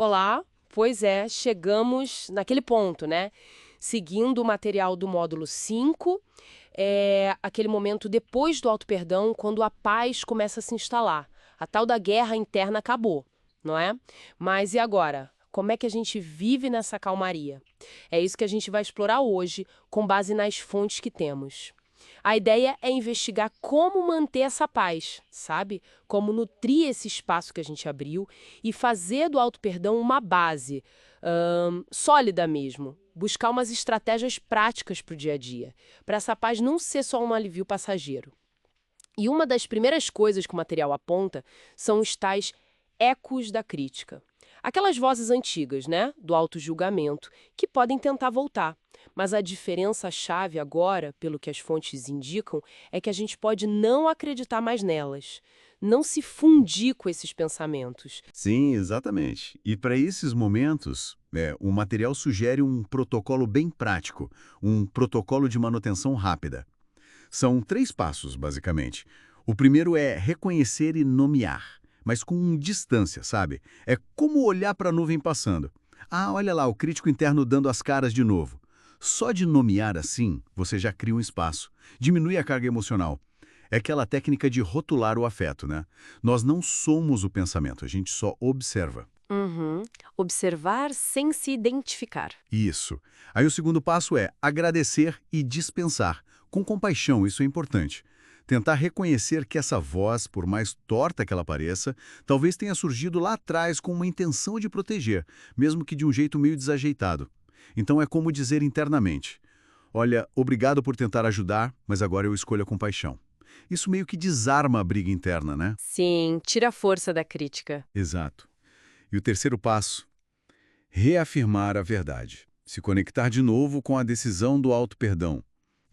Olá, pois é, chegamos naquele ponto, né? Seguindo o material do módulo 5, aquele momento depois do auto-perdão, quando a paz começa a se instalar. A tal da guerra interna acabou, não é? Mas e agora? Como é que a gente vive nessa calmaria? É isso que a gente vai explorar hoje, com base nas fontes que temos. A ideia é investigar como manter essa paz, sabe? Como nutrir esse espaço que a gente abriu e fazer do auto-perdão uma base sólida mesmo. Buscar umas estratégias práticas para o dia a dia, para essa paz não ser só um alívio passageiro. E uma das primeiras coisas que o material aponta são os tais ecos da crítica. Aquelas vozes antigas, né, do auto-julgamento, que podem tentar voltar. Mas a diferença-chave agora, pelo que as fontes indicam, é que a gente pode não acreditar mais nelas, não se fundir com esses pensamentos. Sim, exatamente. E para esses momentos, o material sugere um protocolo bem prático, um protocolo de manutenção rápida. São 3 passos, basicamente. O primeiro é reconhecer e nomear, mas com distância, sabe? É como olhar para a nuvem passando. Ah, olha lá, o crítico interno dando as caras de novo. Só de nomear assim, você já cria um espaço. Diminui a carga emocional. É aquela técnica de rotular o afeto, né? Nós não somos o pensamento, a gente só observa. Uhum. Observar sem se identificar. Isso. Aí o segundo passo é agradecer e dispensar. Com compaixão, isso é importante. Tentar reconhecer que essa voz, por mais torta que ela pareça, talvez tenha surgido lá atrás com uma intenção de proteger, mesmo que de um jeito meio desajeitado. Então é como dizer internamente: olha, obrigado por tentar ajudar, mas agora eu escolho a compaixão. Isso meio que desarma a briga interna, né? Sim, tira a força da crítica. Exato. E o terceiro passo: reafirmar a verdade. Se conectar de novo com a decisão do auto-perdão.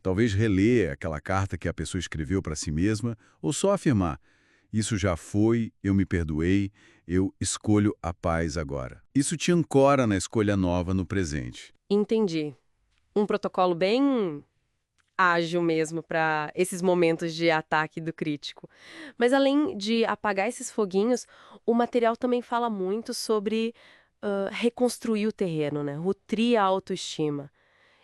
Talvez reler aquela carta que a pessoa escreveu para si mesma, ou só afirmar: isso já foi, eu me perdoei, eu escolho a paz agora. Isso te ancora na escolha nova no presente. Entendi. Um protocolo bem ágil mesmo para esses momentos de ataque do crítico. Mas além de apagar esses foguinhos, o material também fala muito sobre reconstruir o terreno, né? Nutrir a autoestima.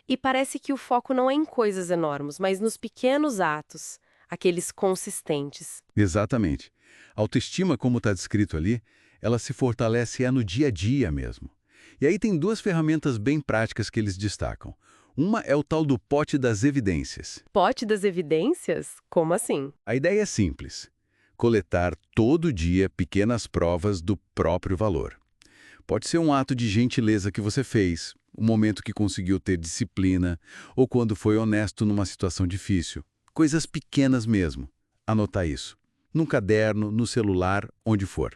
E parece que o foco não é em coisas enormes, mas nos pequenos atos, aqueles consistentes. Exatamente. A autoestima, como está descrito ali, ela se fortalece no dia a dia mesmo. E aí tem 2 ferramentas bem práticas que eles destacam. Uma é o tal do pote das evidências. Pote das evidências? Como assim? A ideia é simples: coletar todo dia pequenas provas do próprio valor. Pode ser um ato de gentileza que você fez, um momento que conseguiu ter disciplina, ou quando foi honesto numa situação difícil. Coisas pequenas mesmo. Anotar isso. Num caderno, no celular, onde for.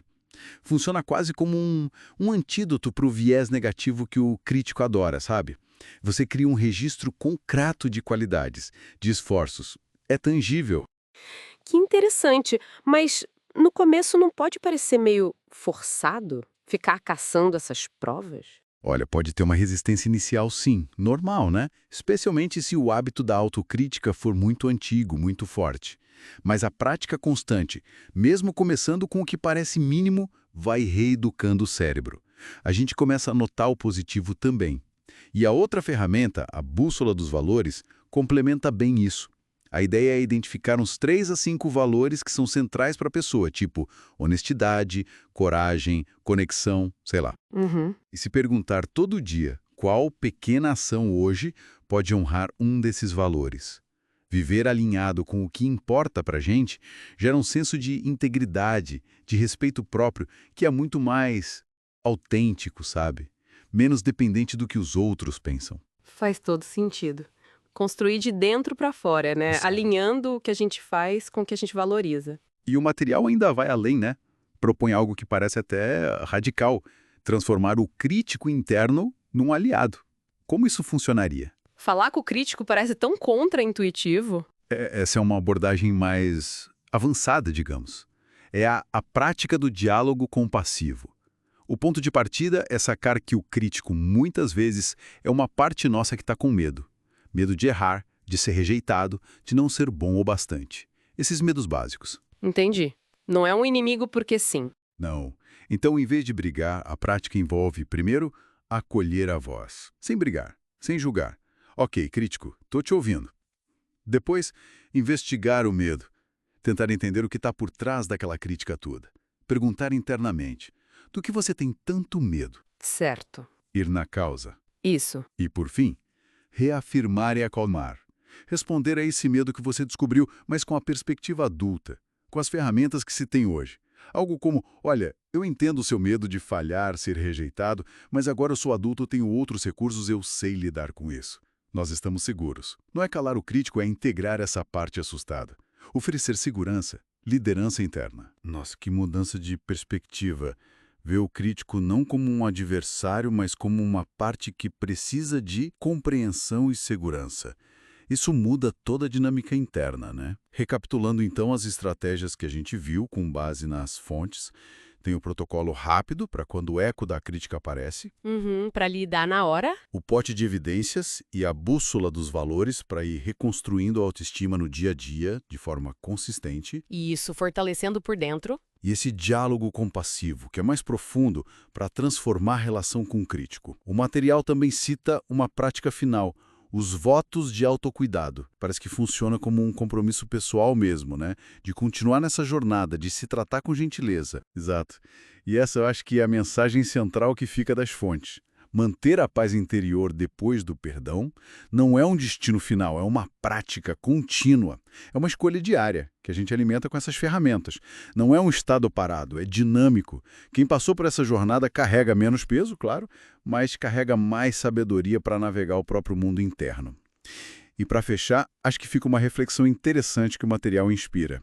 Funciona quase como um antídoto para o viés negativo que o crítico adora, sabe? Você cria um registro concreto de qualidades, de esforços. É tangível. Que interessante, mas no começo não pode parecer meio forçado ficar caçando essas provas? Olha, pode ter uma resistência inicial sim, normal, né? Especialmente se o hábito da autocrítica for muito antigo, muito forte. Mas a prática constante, mesmo começando com o que parece mínimo, vai reeducando o cérebro. A gente começa a notar o positivo também. E a outra ferramenta, a bússola dos valores, complementa bem isso. A ideia é identificar uns 3 a 5 valores que são centrais para a pessoa, tipo honestidade, coragem, conexão, sei lá. Uhum. E se perguntar todo dia qual pequena ação hoje pode honrar um desses valores. Viver alinhado com o que importa para a gente gera um senso de integridade, de respeito próprio, que é muito mais autêntico, sabe? Menos dependente do que os outros pensam. Faz todo sentido. Construir de dentro para fora, né? Exato. Alinhando o que a gente faz com o que a gente valoriza. E o material ainda vai além, né? Propõe algo que parece até radical: transformar o crítico interno num aliado. Como isso funcionaria? Falar com o crítico parece tão contra-intuitivo. Essa é uma abordagem mais avançada, digamos. É a prática do diálogo compassivo. O ponto de partida é sacar que o crítico, muitas vezes, é uma parte nossa que está com medo. Medo de errar, de ser rejeitado, de não ser bom o bastante. Esses medos básicos. Entendi. Não é um inimigo porque sim. Não. Então, em vez de brigar, a prática envolve, primeiro, acolher a voz. Sem brigar, sem julgar. Ok, crítico, tô te ouvindo. Depois, investigar o medo. Tentar entender o que está por trás daquela crítica toda. Perguntar internamente. Do que você tem tanto medo? Certo. Ir na causa. Isso. E, por fim, reafirmar e acalmar. Responder a esse medo que você descobriu, mas com a perspectiva adulta, com as ferramentas que se tem hoje. Algo como, olha, eu entendo o seu medo de falhar, ser rejeitado, mas agora eu sou adulto, eu tenho outros recursos, eu sei lidar com isso. Nós estamos seguros. Não é calar o crítico, é integrar essa parte assustada. Oferecer segurança, liderança interna. Nossa, que mudança de perspectiva. Ver o crítico não como um adversário, mas como uma parte que precisa de compreensão e segurança. Isso muda toda a dinâmica interna, né? Recapitulando então as estratégias que a gente viu com base nas fontes, tem o protocolo rápido para quando o eco da crítica aparece, Para lidar na hora. o pote de evidências e a bússola dos valores para ir reconstruindo a autoestima no dia a dia de forma consistente, E isso fortalecendo por dentro. e esse diálogo compassivo, que é mais profundo para transformar a relação com o crítico. O material também cita uma prática final, os votos de autocuidado. Parece que funciona como um compromisso pessoal mesmo, né? De continuar nessa jornada, de se tratar com gentileza. Exato. E essa eu acho que é a mensagem central que fica das fontes. Manter a paz interior depois do perdão não é um destino final, é uma prática contínua. É uma escolha diária que a gente alimenta com essas ferramentas. Não é um estado parado, é dinâmico. Quem passou por essa jornada carrega menos peso, claro, mas carrega mais sabedoria para navegar o próprio mundo interno. E para fechar, acho que fica uma reflexão interessante que o material inspira.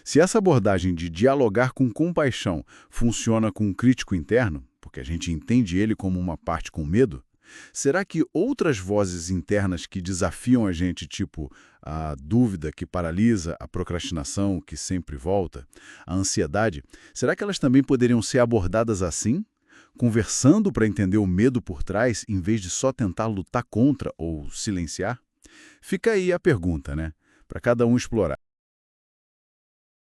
Se essa abordagem de dialogar com compaixão funciona com um crítico interno, porque a gente entende ele como uma parte com medo, será que outras vozes internas que desafiam a gente, tipo a dúvida que paralisa, a procrastinação que sempre volta, a ansiedade, será que elas também poderiam ser abordadas assim? Conversando para entender o medo por trás, em vez de só tentar lutar contra ou silenciar? Fica aí a pergunta, né? Para cada um explorar.